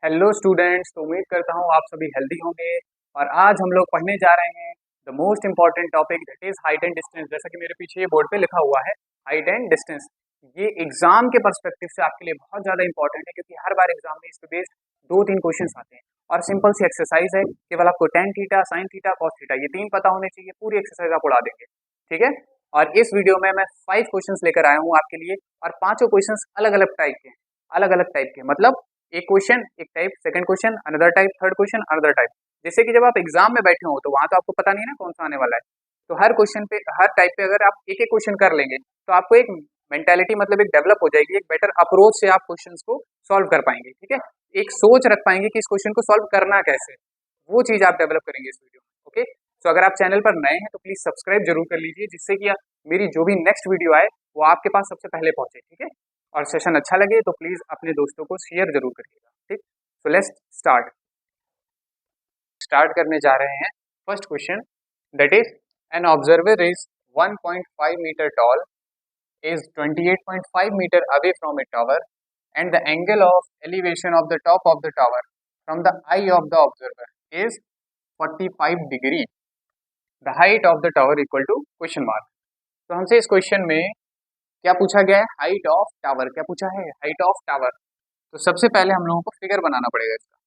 Hello students, तो उम्मीद करता हूँ आप सभी हेल्दी होंगे। और आज हम लोग पढ़ने जा रहे हैं the most important topic that is height and distance. जैसा कि मेरे पीछे ये बोर्ड पे लिखा हुआ है, हाइट एंड डिस्टेंस। ये एग्जाम के पर्सपेक्टिव से आपके लिए बहुत ज़्यादा इंपॉर्टेंट है, क्योंकि हर बार एग्जाम में इस पे बेस्ड 2-3 क्वेश्चन आते हैं। और सिंपल सी एक्सरसाइज है, केवल आपको tan theta, sine theta, cos theta ये तीन पता होने चाहिए। पूरी एक्सरसाइज आप उड़ा देंगे, ठीक है। और इस वीडियो में मैं 5 क्वेश्चंस लेकर आया हूँ आपके लिए, और पांचों क्वेश्चंस अलग अलग टाइप के हैं। अलग अलग टाइप के मतलब एक क्वेश्चन एक type, second question another type, third question another type. जैसे कि जब आप एग्जाम में बैठे हो तो वहां तो आपको पता नहीं है ना कौन सा आने वाला है। तो हर क्वेश्चन पे, हर टाइप पे अगर आप एक एक क्वेश्चन कर लेंगे तो आपको एक मेंटेलिटी मतलब एक डेवलप हो जाएगी, एक बेटर अप्रोच से आप क्वेश्चंस को सॉल्व कर पाएंगे, ठीक है। एक सोच रख पाएंगे कि इस क्वेश्चन को सॉल्व करना कैसे, वो चीज आप डेवलप करेंगे इस वीडियो में, ओके। तो अगर आप चैनल पर नए हैं तो प्लीज सब्सक्राइब जरूर कर लीजिए, जिससे कि मेरी जो भी नेक्स्ट वीडियो आए वो आपके पास सबसे पहले पहुंचे, ठीक है। और सेशन अच्छा लगे तो प्लीज अपने दोस्तों को शेयर जरूर करिएगा, ठीक। तो लेट्स स्टार्ट स्टार्ट करने जा रहे हैं। First question that is an observer is 1.5 metre tall, is 28.5 meter away from a tower, and the angle of elevation of the top of the tower from the eye of the observer is 45 degree. The height of the tower equal to question mark. तो हमसे इस question में क्या पूछा गया है? Height of tower. क्या पूछा है? Height of tower. तो सबसे पहले हम लोगों को फिगर बनाना पड़ेगा इसका।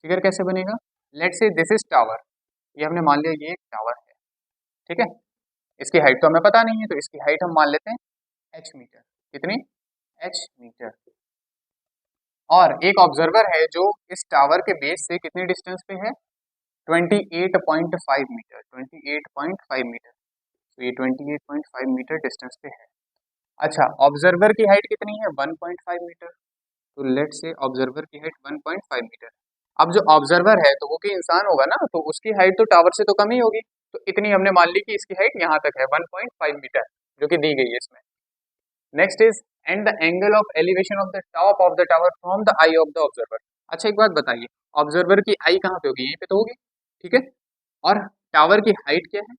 फिगर कैसे बनेगा? Let's say this is tower, ये हमने मान लिया ये एक टावर है, ठीक है। इसकी हाइट तो हमें पता नहीं है, तो इसकी हाइट हम मान लेते हैं h मीटर। कितनी? h metre. और एक ऑब्जर्वर है जो इस टावर के बेस से कितनी डिस्टेंस पे है? 28.5 मीटर। 28.5 मीटर, तो ये 28.5 मीटर डिस्टेंस पे है। अच्छा, ऑब्जर्वर की हाइट कितनी है? 1.5 मीटर। तो लेट्स से ऑब्जर्वर की हाइट 1.5 मीटर। अब जो ऑब्जर्वर है तो वो कोई इंसान होगा ना, तो उसकी हाइट तो टावर से तो कम ही होगी। तो इतनी हमने मान ली कि इसकी हाइट यहाँ तक है 1.5 मीटर, जो कि दी गई है इसमें। Next is and the angle of elevation of the top of the tower from the I of the observer. अच्छा, एक बात बताइए, ऑब्जर्वर की आई कहाँ पे होगी? यहीं पे तो होगी, ठीक है। और टावर की हाइट क्या है?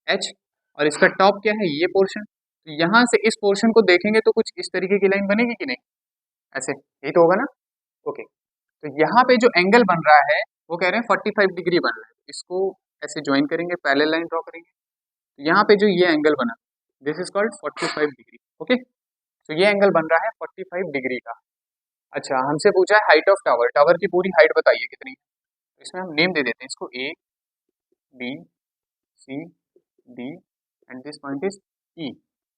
h। और इसका टॉप क्या है? ये पोर्शन। तो यहाँ से इस पोर्शन को देखेंगे तो कुछ इस तरीके की लाइन बनेगी कि नहीं? ऐसे, यही तो होगा ना। ओके, तो यहाँ पे जो एंगल बन रहा है वो कह रहे हैं 45 डिग्री बन रहा है। इसको ऐसे ज्वाइन करेंगे, पैरेलल लाइन ड्रॉ करेंगे, तो यहाँ पे जो ये एंगल बना, this is called 45 degree, okay. तो ये एंगल बन रहा है 45 डिग्री का। अच्छा, हमसे पूछा है हाइट ऑफ टावर। टावर की पूरी हाइट बताइए कितनी है। तो इसमें हम नेम दे देते हैं इसको, A B C D and this point is E.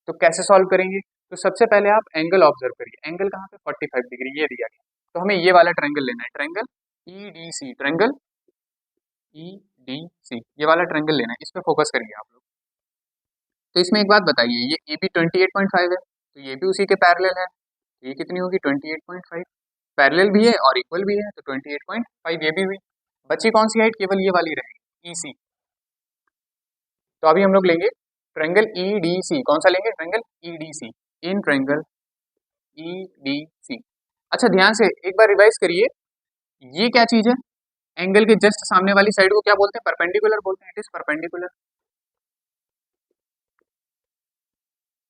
तो कैसे सॉल्व करेंगे? तो सबसे पहले आप एंगल ऑब्जर्व करिए। एंगल कहाँ पे? 45 डिग्री, ये दिया गया। तो हमें ये वाला ट्रायंगल लेना है, triangle E D C. Triangle E D C, ये वाला ट्रायंगल लेना है, इस पे फोकस करिए आप लोग। तो इसमें एक बात बताइए, ये ए बी 28.5 है, तो ये भी उसी के पैरेलल है, तो ये कितनी होगी? 28.5। पैरेलल भी है और इक्वल भी है, तो 28.5 ये भी हुई। बची कौन सी हाइट? केवल ये वाली रहेगी, ई सी। तो अभी हम लोग लेंगे ट्रायंगल ई डी सी। कौन सा लेंगे? Triangle E D C. In triangle E D C. अच्छा, ध्यान से एक बार रिवाइज करिए, ये क्या चीज है? एंगल के जस्ट सामने वाली साइड को क्या बोलते हैं? परपेंडिकुलर बोलते हैं। It is perpendicular.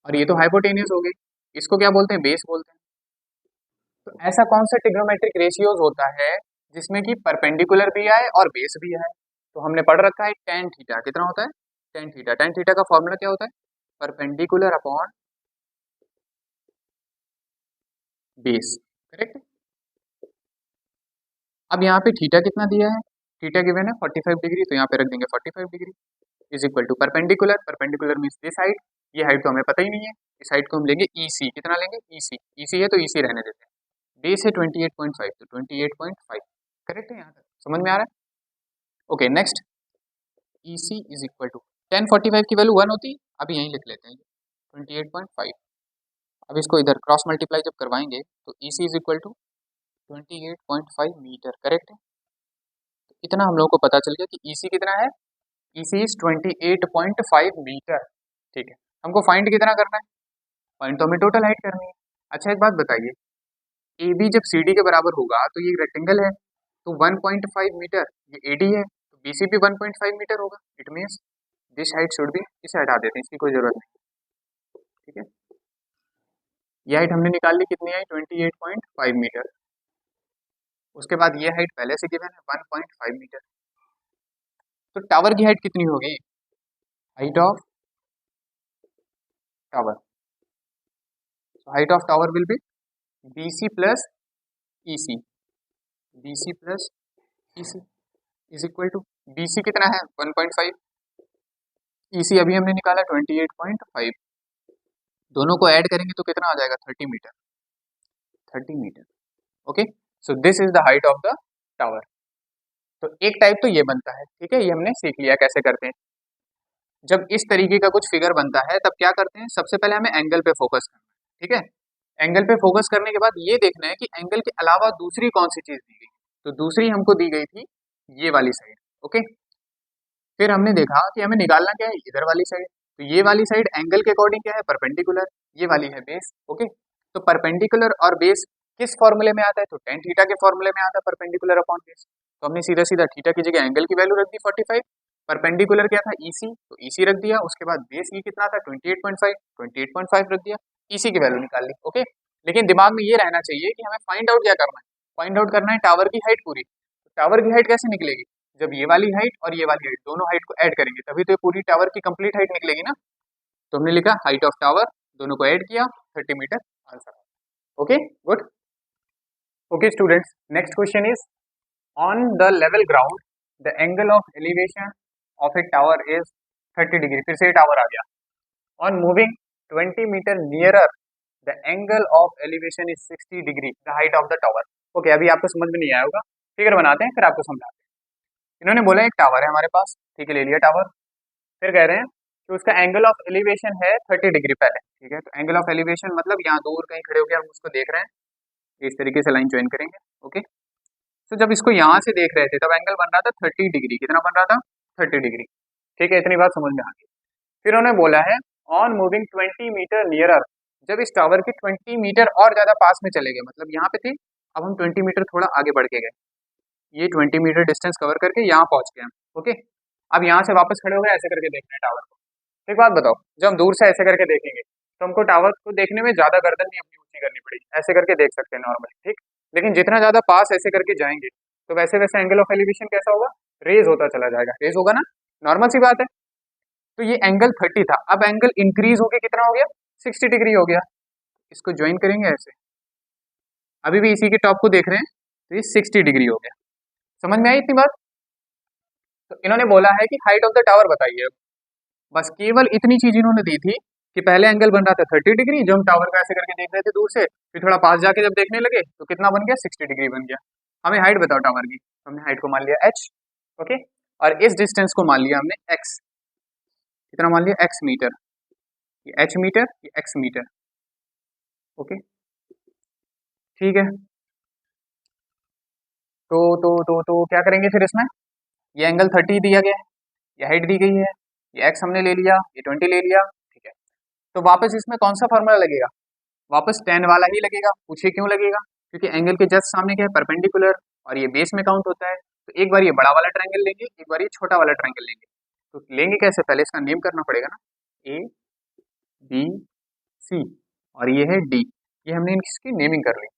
और ये तो हाइपोटेन्यूस हो गई, इसको क्या बोलते हैं? बेस बोलते हैं। तो ऐसा कौन सा ट्रिग्नोमेट्रिक रेशियोज होता है जिसमें कि परपेंडिकुलर भी आए और बेस भी आए? तो हमने पढ़ रखा है टेन थीटा। कितना होता है? Tan theta. टेन थीटा का फॉर्मूला क्या होता है? Perpendicular upon base, correct. अब यहाँ पे थीटा कितना दिया है? थीटा गिवन है 45 डिग्री, तो यहाँ पे रख देंगे 45 degree is equal to perpendicular. Perpendicular means this height. ये हाइट तो हमें पता ही नहीं है, इस हाइट को हम लेंगे ई सी। कितना लेंगे? ई सी। ई सी है तो ई सी रहने देते हैं। बेस है 28.5, तो 28.5 करेक्ट है। यहाँ तक समझ में आ रहा है? Okay, next E C is equal to 1045 की वैल्यू 1 होती, अभी यहीं लिख लेते हैं 28.5। अब इसको इधर क्रॉस मल्टीप्लाई जब करवाएंगे तो E C is equal to 28.5 metre, correct है। तो इतना हम लोगों को पता चल गया कि ई सी कितना है। ई सी इज 28.5 मीटर, ठीक है। हमको फाइंड कितना करना है? फाइंड तो हमें टोटल हाइट करनी है। अच्छा, एक बात बताइए, ए बी जब सी डी के बराबर होगा तो ये रेक्टेंगल है, तो 1.5 मीटर ये ए डी है, तो बी सी भी 1.5 मीटर होगा। It means this height should be, इसे हटा देते हैं, इसकी कोई जरूरत नहीं, ठीक है। ये हाइट हमने निकाल ली, कितनी आई? 28.5 मीटर। उसके बाद ये हाइट पहले से गिवन है 1.5 मीटर। तो टावर की हाइट कितनी होगी? Height of tower, height of tower will be BC plus EC, BC plus EC is equal to, BC कितना है 1.5, EC अभी हमने निकाला 28.5, दोनों को ऐड करेंगे तो कितना आ जाएगा 30 metre, 30 metre. Okay, so this is the height of the tower. तो एक टाइप तो ये बनता है, ठीक है, ये हमने सीख लिया कैसे करते हैं। जब इस तरीके का कुछ फिगर बनता है तब क्या करते हैं, सबसे पहले हमें एंगल पे फोकस करना है, ठीक है। एंगल पे फोकस करने के बाद ये देखना है कि एंगल के अलावा दूसरी कौन सी चीज दी गई। तो दूसरी हमको दी गई थी ये वाली साइड। ओके, फिर हमने देखा कि हमें निकालना क्या है, इधर वाली साइड। तो ये वाली साइड एंगल के अकॉर्डिंग क्या है, परपेंडिकुलर, ये वाली है बेस। ओके, तो परपेंडिकुलर और बेस किस फॉर्मूले में आता है, तो टेन थीटा के फॉर्मूले में आता है, परपेंडिकुलर अपॉन बेस। तो हमने सीधा सीधा थीटा की जगह एंगल की वैल्यू रख दी 45, परपेंडिकुलर क्या था EC, तो EC रख दिया, उसके बाद बेस ये कितना था 28.5, 28.5 रख दिया, EC की वैल्यू निकाल ली। ओके, लेकिन दिमाग में ये रहना चाहिए कि हमें फाइंड आउट क्या करना है, फाइंड आउट करना है टावर की हाइट पूरी। तो टावर की हाइट कैसे निकलेगी, जब ये वाली हाइट और ये वाली हाइट दोनों हाइट को ऐड करेंगे तभी तो ये पूरी टावर की कंप्लीट हाइट निकलेगी ना। तो हमने लिखा हाइट ऑफ टावर, दोनों को ऐड किया 30 metre, answer. Okay good. Okay students, next question is on the level ground the angle of elevation of a tower is 30 degree. फिर से टावर आ गया। On moving 20 metre nearer the angle of elevation is 60 degree the height of the tower. Okay, अभी आपको समझ में नहीं आया होगा, फिगर बनाते हैं फिर आपको समझाते हैं। इन्होंने बोला एक टावर है हमारे पास, ठीक है, ले लिया टावर। फिर कह रहे हैं कि उसका एंगल ऑफ एलिवेशन है 30 डिग्री पहले, ठीक है। तो एंगल ऑफ एलिवेशन मतलब यहाँ दूर कहीं खड़े होकर हम उसको देख रहे हैं, इस तरीके से लाइन ज्वाइन करेंगे। ओके, तो जब इसको यहाँ से देख रहे थे तब एंगल बन रहा था 30 डिग्री। कितना बन रहा था 30 डिग्री, ठीक है, इतनी बात समझ में आ गई। फिर उन्होंने बोला है ऑन मूविंग 20 मीटर नियरर, जब इस टावर के 20 मीटर और ज्यादा पास में चले गए, मतलब यहाँ पे थे, अब हम 20 मीटर थोड़ा आगे बढ़ के गए, ये 20 मीटर डिस्टेंस कवर करके यहाँ पहुंच गए हम। ओके, अब यहाँ से वापस खड़े हो गए, ऐसे करके देख रहे हैं टावर को। एक बात बताओ, जब हम दूर से ऐसे करके देखेंगे तो हमको टावर को देखने में ज्यादा गर्दन नहीं अपनी ऊंची करनी पड़ेगी, ऐसे करके देख सकते हैं नॉर्मली, ठीक। लेकिन जितना ज्यादा पास ऐसे करके जाएंगे तो वैसे वैसे एंगल ऑफ एलिवेशन कैसा होगा, रेज होता चला जाएगा, रेज होगा ना, नॉर्मल सी बात है। तो ये एंगल 30 था, अब एंगल इंक्रीज होके कितना हो गया 60 डिग्री हो गया। इसको ज्वाइन करेंगे ऐसे, अभी भी इसी के टॉप को देख रहे हैं, तो ये 60 डिग्री हो गया। समझ में आई इतनी बात? तो इन्होंने बोला है कि हाइट ऑफ द टावर बताइए। अब बस केवल इतनी चीज इन्होंने दी थी कि पहले एंगल बन रहा था 30 डिग्री, जो हम टावर का ऐसे करके देख रहे थे दूर से, फिर थोड़ा पास जाके जब देखने लगे तो कितना बन गया 60 डिग्री बन गया। हमें हाइट बताओ टावर की, हमने हाइट को मान लिया h। ओके, और इस डिस्टेंस को मान लिया हमने x, कितना मान लिया x मीटर, ये h मीटर, ये x मीटर। ओके ठीक है, तो क्या करेंगे फिर इसमें, ये एंगल 30 दिया गया है, ये हाइट दी गई है, ये x हमने ले लिया, ये 20 ले लिया, ठीक है। तो वापस इसमें कौन सा फॉर्मूला लगेगा, वापस tan वाला ही लगेगा। पूछिए क्यों लगेगा, क्योंकि एंगल के जस्ट सामने क्या है परपेंडिकुलर, और ये बेस में काउंट होता है। तो एक बार ये बड़ा वाला ट्रायंगल लेंगे, एक बार ये छोटा वाला ट्रायंगल लेंगे। तो लेंगे कैसे, पहले इसका नेम करना पड़ेगा ना, ABC और ये है D, ये हमने इसकी नेमिंग कर ली।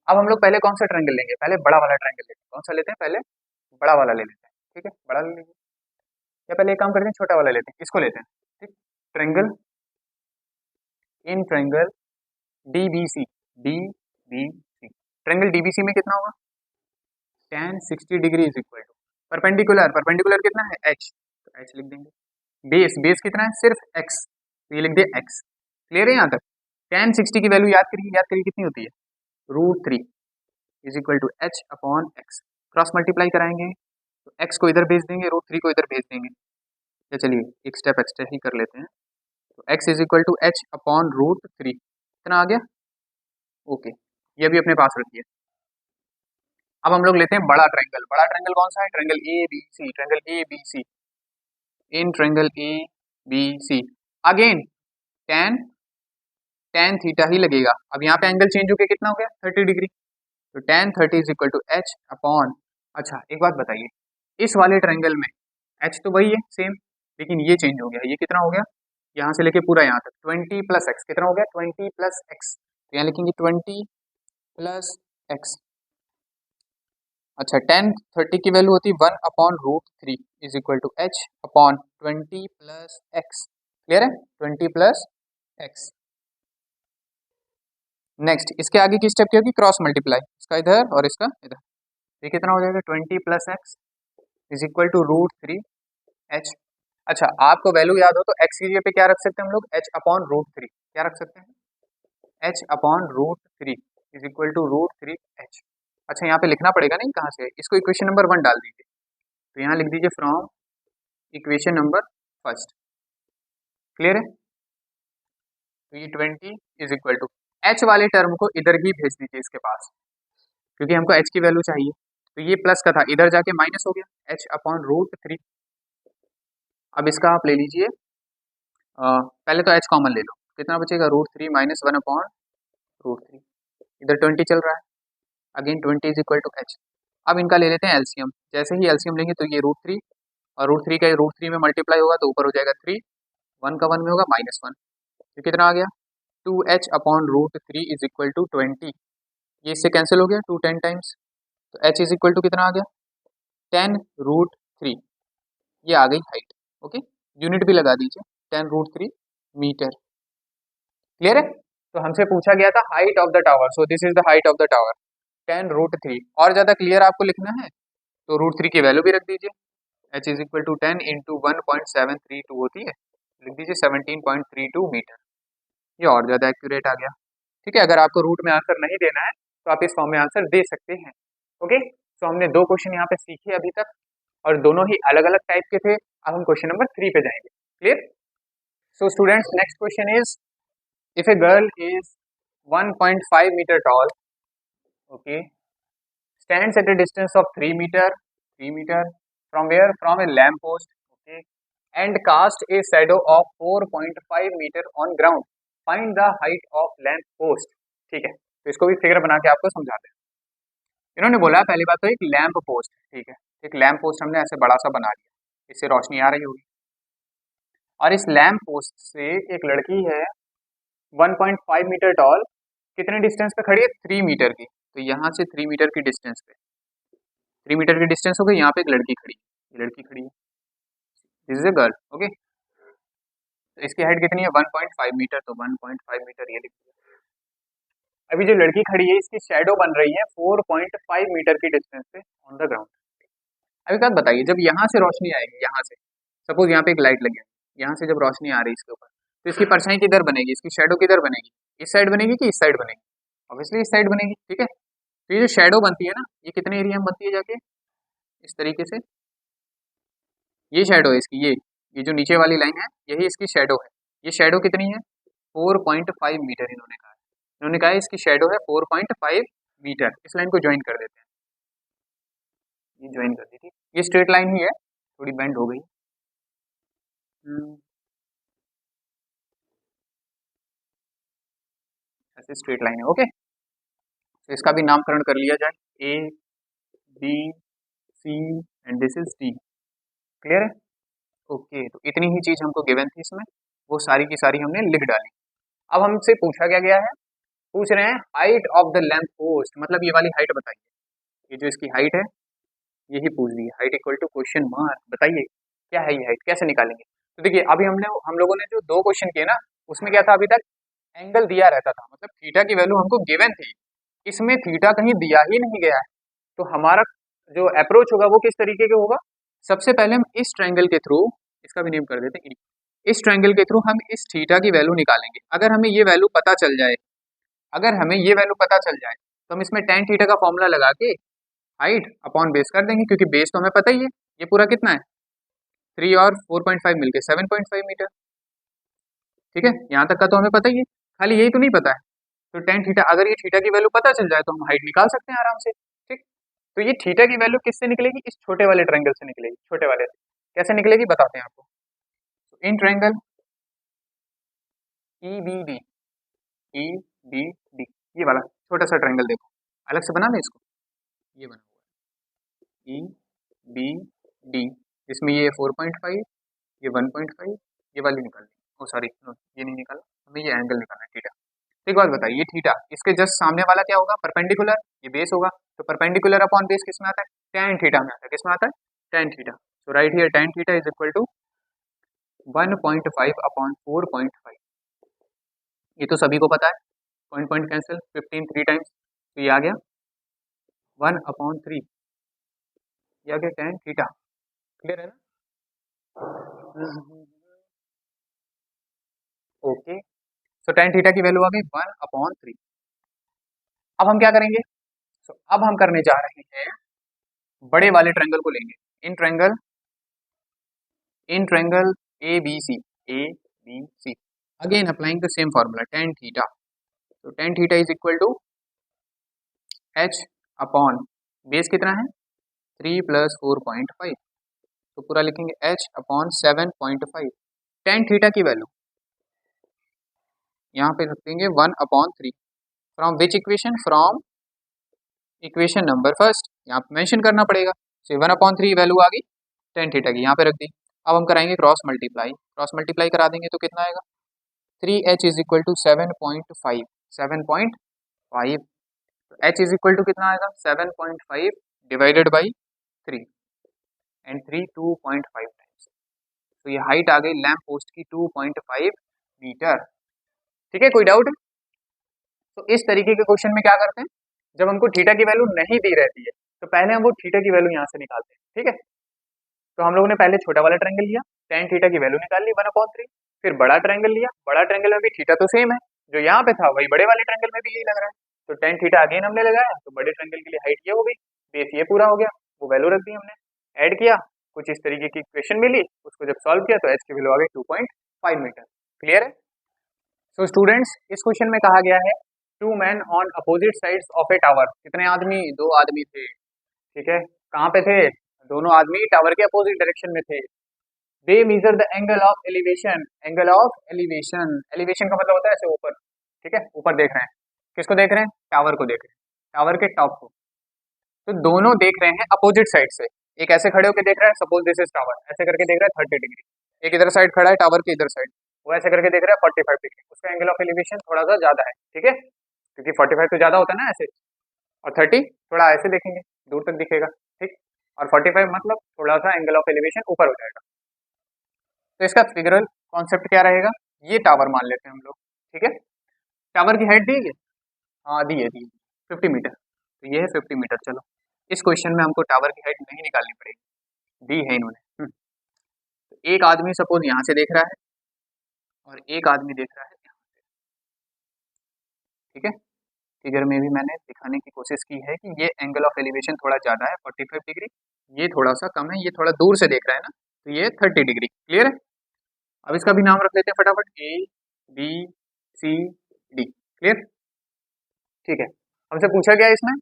अब हम लोग पहले कौन सा ट्रायंगल लेंगे, पहले बड़ा वाला ट्रायंगल लेते हैं। कौन सा लेते हैं, पहले बड़ा वाला ले लेते हैं, ठीक है, बड़ा ले लेंगे, या पहले एक काम करते हैं छोटा वाला लेते हैं, इसको लेते हैं, ठीक। Triangle in triangle DBC, DBC, triangle DBC में कितना होगा tan 60 degree is equal to perpendicular, perpendicular कितना है h, तो h लिख देंगे। बेस, बेस कितना है सिर्फ x, तो ये लिख दिया x। क्लियर है यहाँ तक। tan 60 की वैल्यू याद करिए, याद करिए कितनी होती है, √3 is equal to h upon x। Cross multiply कराएंगे तो x को इधर भेज देंगे, √3 को इधर भेज देंगे। तो चलिए एक स्टेप एक्स्ट्रा ही कर लेते हैं, तो x is equal to h upon √3, कितना आ गया। ओके, ये भी अपने पास रखिए। अब हम लोग लेते हैं बड़ा ट्रायंगल। बड़ा ट्रायंगल कौन सा है, triangle ABC, triangle ABC, in triangle ABC again tan tan theta ही लगेगा। अब यहाँ पे एंगल चेंज होके कितना हो गया 30 डिग्री, तो tan 30 is equal to h upon, अच्छा एक बात बताइए, इस वाले ट्रायंगल में h तो वही है सेम, लेकिन ये चेंज हो गया, ये कितना हो गया, यहाँ से लेके पूरा यहाँ तक 20 प्लस x, कितना हो गया 20 प्लस x, तो यहाँ लिखेंगे 20 प्लस x। अच्छा 10 30 की वैल्यू होती है 1/√3 is equal to h upon 20 plus X. Clear है, 20 प्लस एक्स। नेक्स्ट इसके आगे की स्टेप क्या होगी, क्रॉस मल्टीप्लाई, इसका इधर और इसका इधर। ये कितना हो जाएगा 20 plus X is equal to √3 h। अच्छा आपको वैल्यू याद हो तो x की जगह पे क्या रख सकते हैं हम लोग, h/√3 क्या रख सकते हैं, h/√3 is equal to √3h। अच्छा यहाँ पे लिखना पड़ेगा नहीं कहाँ से, इसको इक्वेशन नंबर 1 डाल दीजिए, तो यहाँ लिख दीजिए from equation number first. Clear है, तो ये 20 इज इक्वल टू h वाले टर्म को इधर ही भेज दीजिए इसके पास, क्योंकि हमको h की वैल्यू चाहिए। तो ये प्लस का था, इधर जाके माइनस हो गया h/√3। अब इसका आप ले लीजिए, पहले तो h कॉमन ले लो, कितना बचेगा √3 माइनस 1/√3। इधर 20 चल रहा है, again 20 is equal to h। अब इनका ले लेते हैं एलसीएम, जैसे ही एलसीएम लेंगे तो ये √3 और √3 का √3 में मल्टीप्लाई होगा तो ऊपर हो जाएगा 3, 1 का 1 में होगा -1, तो कितना आ गया 2h/√3 इज इक्वल टू 20। ये इससे कैंसिल हो गया 2 10 टाइम्स, तो h इज इक्वल टू कितना आ गया 10√3। ये आ गई हाइट। ओके, यूनिट भी लगा दीजिए 10√3 मीटर। क्लियर है, तो हमसे पूछा गया था height of the tower, so this is the height of the tower 10√3। और ज्यादा क्लियर आपको लिखना है तो √3 की वैल्यू भी रख दीजिए, h is equal to 10 into 1.732 होती है, लिख दीजिए 17.32 मीटर। ये और ज़्यादा एक्यूरेट आ गया। ठीक है, अगर आपको रूट में आंसर नहीं देना है तो आप इस फॉर्म में आंसर दे सकते हैं। ओके, तो हमने 2 क्वेश्चन यहाँ पे सीखे अभी तक और दोनों ही अलग अलग टाइप के थे। अब हम क्वेश्चन नंबर 3 पे जाएंगे। Clear. So students, next question is if a girl is 1.5 metre tall, okay, stands at a distance of 3 meter from where, from a lamp post, okay, and cast a shadow of 4.5 meter on ground, find the height of lamp post। ठीक है, तो इसको भी figure बना के आपको समझाते हैं। इन्होंने बोला पहली बात तो एक लैंप पोस्ट, ठीक है, एक लैंप पोस्ट हमने ऐसे बड़ा सा बना लिया, इससे रोशनी आ रही होगी, और इस लैंप पोस्ट से एक लड़की है 1.5 मीटर टॉल, कितने डिस्टेंस पे खड़ी है 3 मीटर की, तो यहाँ से 3 मीटर की डिस्टेंस पे, 3 मीटर की डिस्टेंस हो गई, यहाँ पे एक लड़की खड़ी है, ये लड़की खड़ी है, this is a girl. Okay, तो इसकी हाइट कितनी है 1.5 मीटर, तो 1.5 मीटर ये लिख दिया। अभी जो लड़की खड़ी है इसकी शैडो बन रही है 4.5 मीटर की डिस्टेंस पे ऑन द ग्राउंड। अभी बात बताइए, जब यहाँ से रोशनी आएगी, यहाँ से सपोज यहाँ पे एक लाइट लगी है, यहाँ से जब रोशनी आ रही है इसके ऊपर, तो इसकी परछाई किधर बनेगी, इसकी शैडो किधर बनेगी, इस साइड बनेगी कि इस साइड बनेगी, ऑब्वियसली इस साइड बनेगी। ठीक है, तो ये जो शैडो बनती है ना, ये कितने एरिया में बनती है जाके, इस तरीके से, ये शैडो है इसकी, ये जो नीचे वाली लाइन है यही इसकी शैडो है। ये शैडो कितनी है 4.5 मीटर, इन्होंने कहा इसकी शैडो है 4.5 मीटर। इस लाइन को ज्वाइन कर देते हैं, ये ज्वाइन कर दी थी, ये स्ट्रेट लाइन ही है, थोड़ी बेंड हो गई। ऐसे स्ट्रेट लाइन है। ओके, तो इसका भी नामकरण कर लिया जाए, A B C and this is D. Clear है, ओके, तो इतनी ही चीज हमको गिवन थी इसमें, वो सारी की सारी हमने लिख डाली। अब हमसे पूछा क्या गया है, पूछ रहे हैं height of the lamp post, मतलब ये वाली हाइट बताइए, ये जो इसकी हाइट है यही पूछ दी है, height equal to question mark, बताइए क्या है ये हाइट, कैसे निकालेंगे। तो देखिए अभी हम लोगों ने जो 2 क्वेश्चन किए ना, उसमें क्या था, अभी तक एंगल दिया रहता था, मतलब थीटा की वैल्यू हमको गिवन थी, इसमें थीटा कहीं दिया ही नहीं गया है। तो हमारा जो अप्रोच होगा वो किस तरीके के होगा, सबसे पहले हम इस ट्रायंगल के थ्रू, इसका भी नेम कर देते हैं, इस ट्रायंगल के थ्रू हम इस थीटा की वैल्यू निकालेंगे। अगर हमें ये वैल्यू पता चल जाए, अगर हमें ये वैल्यू पता चल जाए तो हम इसमें tan थीटा का फॉर्मूला लगा के हाइट अपॉन बेस कर देंगे, क्योंकि बेस तो हमें पता ही है, ये पूरा कितना है 3 और 4.5 मिलके 7.5 मीटर। ठीक है, यहाँ तक का तो हमें पता ही है, खाली यही तो नहीं पता है। तो tan थीटा, अगर ये थीटा की वैल्यू पता चल जाए तो हम हाइट निकाल सकते हैं आराम से। ठीक, तो ये थीटा की वैल्यू किससे निकलेगी, इस छोटे वाले ट्रायंगल से निकलेगी, छोटे वाले से। कैसे निकलेगी बताते हैं आपको, तो in triangle E B D, E B D, ये वाला छोटा सा ट्रायंगल देखो, अलग से बना लें इसको, ये बना हुआ है ई बी डी, इसमें ये 4.5, ये 1.5, ये वाली निकाल ली, ओ सॉरी ये नहीं निकाला, हमें ये एंगल निकालना है थीटा। तो एक बात बताइए, ये थीटा इसके जस्ट सामने वाला क्या होगा, परपेंडिकुलर, ये बेस होगा, तो परपेंडिकुलर अपॉन बेस किस में आता है, tan थीटा में आता है, किस में आता है, tan theta. So right here tan theta is equal to 1.5 upon 4.5। ये तो सभी को पता है, पॉइंट पॉइंट कैंसिल, 15 3 टाइम्स, तो ये आ गया 1/3, ये आ गया tan थीटा। क्लियर है ना? ओके, सो tan थीटा की वैल्यू आ गई 1/3। अब हम क्या करेंगे, अब हम करने जा रहे हैं, बड़े वाले ट्रायंगल को लेंगे, in triangle ABC, again applying the same formula tan theta. तो tan theta is equal to h upon base कितना है 3 + 4.5, तो पूरा लिखेंगे h अपॉन 7.5। tan थीटा की वैल्यू यहाँ पे रख देंगे 1/3, from which equation, from equation number first, यहाँ पे मेंशन करना पड़ेगा। सो 1/3 वैल्यू आ गई tan थीटा की, यहाँ पे रख दी। अब हम कराएंगे क्रॉस मल्टीप्लाई करा देंगे तो कितना आएगा, 3h is equal to 7.5, h is equal to कितना आएगा 7.5 डिवाइडेड बाई 3, एंड 3 2.5 टाइम्स, तो ये हाइट आ गई लैंप पोस्ट की 2.5 मीटर। ठीक है, कोई डाउट? तो इस तरीके के क्वेश्चन में क्या करते हैं, जब हमको थीटा की वैल्यू नहीं दी रहती है तो पहले हम वो थीटा की वैल्यू यहाँ से निकालते हैं। ठीक है, तो हम लोगों ने पहले छोटा वाला ट्रायंगल लिया, tan थीटा की वैल्यू निकाल ली 1/3, फिर बड़ा ट्रायंगल लिया, बड़ा ट्रायंगल में भी थीटा तो सेम है, जो यहाँ पे था वही बड़े वाले ट्रायंगल में भी यही लग रहा है, तो tan थीटा अगेन हमने लगाया, तो बड़े ट्रायंगल के लिए हाइट ये हो गई, बेस ये पूरा हो गया, वो वैल्यू रख दी हमने, ऐड किया, कुछ इस तरीके की इक्वेशन मिली, उसको जब सॉल्व किया तो h की वैल्यू आ गई 2.5 मीटर। क्लियर है? सो स्टूडेंट्स, इस क्वेश्चन में कहा गया है 2 men on opposite sides of a tower. कितने आदमी, 2 आदमी थे। ठीक है, कहाँ पे थे, दोनों आदमी टावर के अपोजिट डायरेक्शन में थे। They measure the angle of elevation, elevation का मतलब होता है ऐसे ऊपर। ठीक है, ऊपर देख रहे हैं, किसको देख रहे हैं, टावर को देख रहे हैं, टावर के टॉप को। तो दोनों देख रहे हैं अपोजिट साइड से, एक ऐसे खड़े होकर देख रहा है, सपोज दिस इज टावर, ऐसे करके देख रहा है 30 डिग्री, एक इधर साइड खड़ा है टावर के इधर साइड, वो ऐसे करके देख रहा है 45 डिग्री, उसका एंगल ऑफ एलिवेशन थोड़ा सा ज्यादा है। ठीक है, क्योंकि 45 तो ज्यादा होता है ना ऐसे, और 30 थोड़ा ऐसे देखेंगे, दूर तक दिखेगा। ठीक, और 45 मतलब थोड़ा सा एंगल ऑफ एलिवेशन ऊपर हो जाएगा। तो इसका फिगरल कॉन्सेप्ट क्या रहेगा, ये टावर मान लेते हैं हम लोग। ठीक है, टावर की हाइट दी है, हाँ दी है 50 मीटर, तो ये है 50 मीटर। चलो, इस क्वेश्चन में हमको टावर की हाइट नहीं निकालनी पड़ेगी, दी है इन्होंने। तो एक आदमी सपोज यहाँ से देख रहा है और एक आदमी देख रहा है यहाँ से। ठीक है, फिगर में भी मैंने दिखाने की कोशिश की है कि ये एंगल ऑफ एलिवेशन थोड़ा ज़्यादा है 45 डिग्री, ये थोड़ा सा कम है, ये थोड़ा दूर से देख रहा है ना, तो ये 30 डिग्री। क्लियर है? अब इसका भी नाम रख लेते हैं फटाफट, ABCD। क्लियर? ठीक है, हमसे पूछा गया इसमें,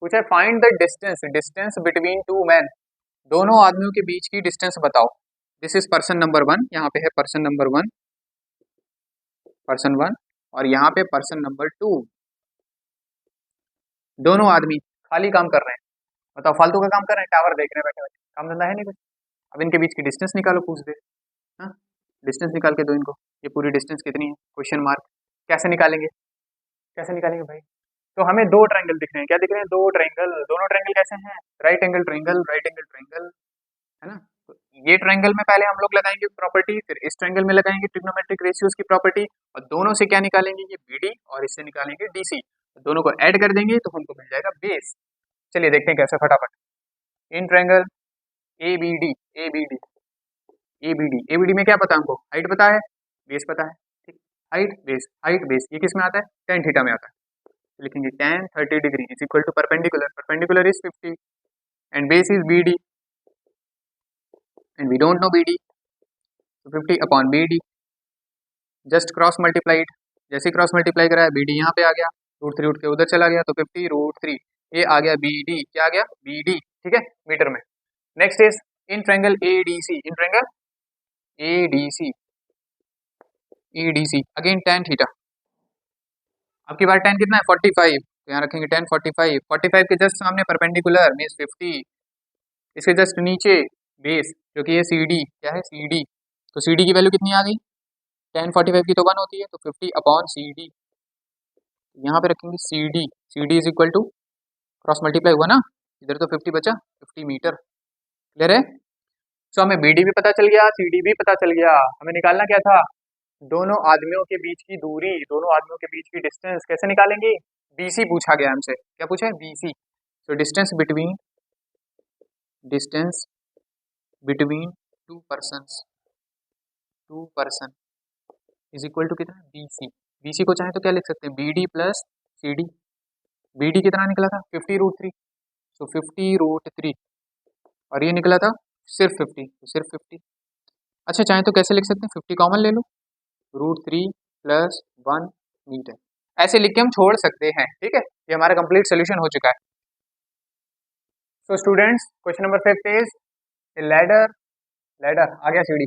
पूछा है find the distance between 2 man, दोनों आदमियों के बीच की डिस्टेंस बताओ। दिस इज पर्सन नंबर 1, यहाँ पे है पर्सन नंबर 1, और यहाँ पे पर्सन नंबर 2। दोनों आदमी खाली काम कर रहे हैं, बताओ फालतू का काम कर रहे हैं, टावर देख रहे हैं बैठे बैठे, काम धंधा है नहीं कुछ। अब इनके बीच की डिस्टेंस निकालो, पूछ दे, हाँ डिस्टेंस निकाल के दो इनको, ये पूरी डिस्टेंस कितनी है, क्वेश्चन मार्क। कैसे निकालेंगे, कैसे निकालेंगे भाई, तो हमें 2 ट्रायंगल दिख रहे हैं, क्या दिख रहे हैं, 2 ट्रायंगल, दोनों ट्रायंगल कैसे हैं, राइट एंगल ट्रायंगल, है ना। तो ये ट्रायंगल में पहले हम लोग लगाएंगे प्रॉपर्टी, फिर इस ट्रायंगल में लगाएंगे ट्रिग्नोमेट्रिक रेशियोज की प्रॉपर्टी, और दोनों से क्या निकालेंगे, ये BD और इससे निकालेंगे DC, दोनों को ऐड कर देंगे तो हमको मिल जाएगा बेस। चलिए देखते हैं कैसे फटाफट। इन ट्रायंगल ABD, ABD में क्या पता हमको, हाइट पता है, बेस पता है। ठीक, हाइट बेस ये किस में आता है, tan थीटा में आता है, तो लिखेंगे tan 30 degree is equal to perpendicular is 50 and base is BD and we don't know BD, तो 50 अपॉन BD, जस्ट क्रॉस मल्टीप्लाइड, जैसे क्रॉस मल्टीप्लाई करा है BD यहाँ पे आ गया, √3 उठ के उधर चला गया, तो 50 √3, ये आ गया BD, क्या आ गया BD। ठीक है, मीटर में। Next is in triangle ADC, again tan theta, अब की बार tan कितना है 45, तो यहाँ रखेंगे tan 45 के जस्ट सामने परपेंडिकुलर मीन्स 50, इसके जस्ट नीचे बेस जो कि ये CD, क्या है CD, तो CD की वैल्यू कितनी आ गई, tan 45 की तो 1 होती है, तो 50 अपॉन CD, यहाँ पे रखेंगे C D, C D is equal to cross multiply हुआ ना, इधर तो 50 बचा, 50 मीटर। क्लियर है? सो हमें बी डी भी पता चल गया, सी डी भी पता चल गया। हमें निकालना क्या था? दोनों आदमियों के बीच की दूरी, दोनों आदमियों के बीच की डिस्टेंस कैसे निकालेंगे? बीसी पूछा गया हमसे। क्या पूछा है? BC. So distance between two person is equal to कितना? बीसी। बीसी को चाहे तो क्या लिख सकते हैं? B D plus C D. B D कितना निकला था? 50√3। सो 50√3 और ये निकला था सिर्फ 50, तो सिर्फ 50। अच्छा, चाहे तो कैसे लिख सकते हैं? 50 कॉमन ले लो, √3 + 1 मीटर, ऐसे लिख के हम छोड़ सकते हैं। ठीक है, ये हमारा कंप्लीट सोल्यूशन हो चुका है। So students, question number 5 is ladder, ladder आ गया सीढ़ी,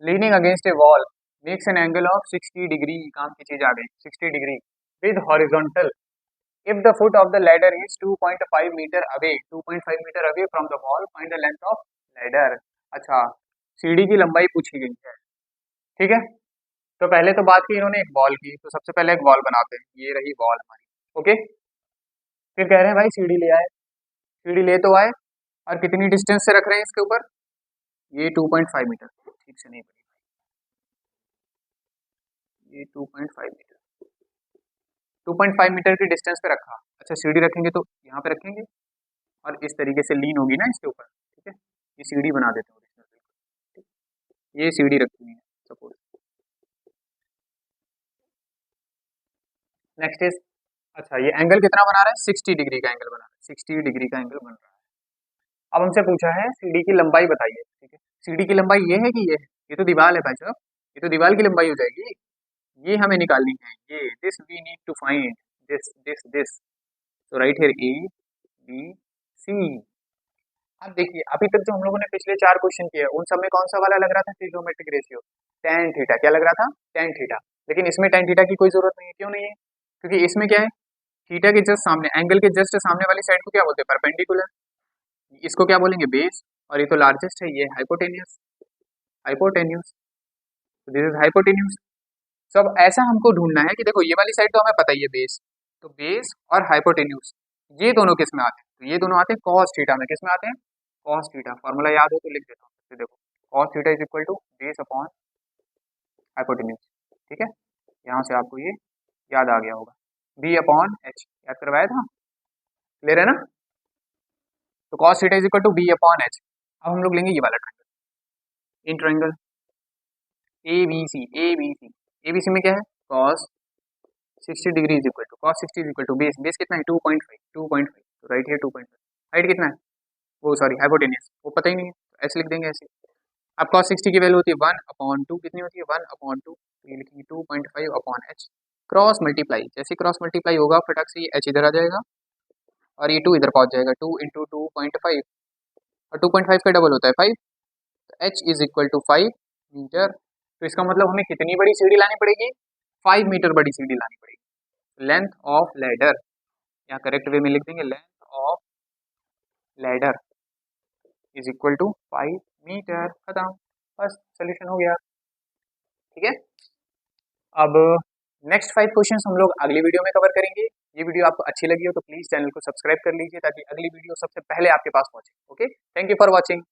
leaning against a wall makes an angle of 60 degree. काम की चीज आ गई, 60 degree with horizontal if the foot of the ladder is 2.5 meter away, 2.5 metre away from the wall, find the length of ladder। अच्छा, सीढ़ी की लंबाई पूछी गई है। ठीक है, तो पहले तो बात की इन्होंने एक बॉल की, तो सबसे पहले एक बॉल बनाते हैं। ये रही बॉल हमारी। ओके, फिर कह रहे हैं भाई सीढ़ी ले आए, सीढ़ी ले तो आए, और कितनी डिस्टेंस से रख रहे हैं इसके ऊपर? ये 2.5 मीटर। ठीक से नहीं पड़ी, ये 2.5 मीटर, 2.5 मीटर की डिस्टेंस पे रखा। अच्छा, सीढ़ी रखेंगे तो यहाँ पे रखेंगे और इस तरीके से लीन होगी ना इसके ऊपर। ठीक है, ये सीढ़ी बना देते हैं ओरिजिनल। ये सीढ़ी रखी हुई है सपोज। नेक्स्ट इज, अच्छा ये एंगल कितना बना रहा है? 60 डिग्री का एंगल बना रहा है, 60 डिग्री का एंगल बन रहा है। अब हमसे पूछा है सीढ़ी की लंबाई बताइए। ठीक है, सीढ़ी की लंबाई ये है कि ये तो दीवार है भाई साहब, ये तो दीवार की लंबाई हो जाएगी। ये हमें निकालनी है, ये this we need to find this. तो right here A B C. अब देखिए, अभी तक जो हम लोगों ने पिछले 4 क्वेश्चन किए उन सब में कौन सा वाला लग रहा था? Trigonometric ratio, tan theta. क्या लग रहा था? tan theta. लेकिन इसमें tan थीटा की कोई जरूरत नहीं है। क्यों नहीं है? क्योंकि इसमें क्या है, थीटा के जस्ट सामने, एंगल के जस्ट सामने वाली साइड को क्या बोलते हैं? परपेंडिकुलर। इसको क्या बोलेंगे? बेस। और ये तो लार्जेस्ट है, ये hypotenuse, hypotenuse. This is hypotenuse. सब ऐसा हमको ढूंढना है कि देखो ये वाली साइड तो हमें पता ही है बेस, तो बेस और हाइपोटेन्यूस ये दोनों किस में आते हैं? तो ये दोनों आते हैं कॉस थीटा में। किस में आते हैं? Cos theta. फॉर्मूला याद हो तो लिख देता हूँ। तो देखो cos theta is equal to base upon hypotenuse. ठीक है, यहाँ से आपको ये याद आ गया होगा, बी अपॉन एच याद करवाया था। क्लियर है ना? तो cos theta is equal to B upon H. अब हम लोग लेंगे ये वाला triangle, in triangle A B C, A B C. A B C में क्या है? Cos 60 degree is equal to cos 60 is equal to base, base कितना है? 2.5, 2.5। तो राइट हियर 2.5। हाइट कितना है? वो सॉरी हाइपोटेनियस, वो पता ही नहीं है, तो ऐसे लिख देंगे ऐसे। अब cos 60 की वैल्यू होती है 1/2। कितनी होती है? 1/2। तो ये लिखेंगे 2.5 अपॉन एच। क्रॉस मल्टीप्लाई, जैसे क्रॉस मल्टीप्लाई होगा फटाक से ये एच इधर आ जाएगा और ये 2 इधर पहुंच जाएगा। 2 इंटू 2.5, और 2.5 का डबल होता है 5। तो H is equal to 5 metre. तो इसका मतलब हमें कितनी बड़ी सीढ़ी लानी पड़ेगी? 5 मीटर बड़ी सीढ़ी लानी पड़ेगी। लेंथ ऑफ लैडर, यहाँ करेक्ट वे में लिख देंगे, length of ladder is equal to 5 metre. खत्म, बस सोल्यूशन हो गया। ठीक है, अब नेक्स्ट 5 क्वेश्चंस हम लोग अगली वीडियो में कवर करेंगे। ये वीडियो आपको अच्छी लगी हो तो प्लीज चैनल को सब्सक्राइब कर लीजिए ताकि अगली वीडियो सबसे पहले आपके पास पहुंचे। Okay, thank you for watching.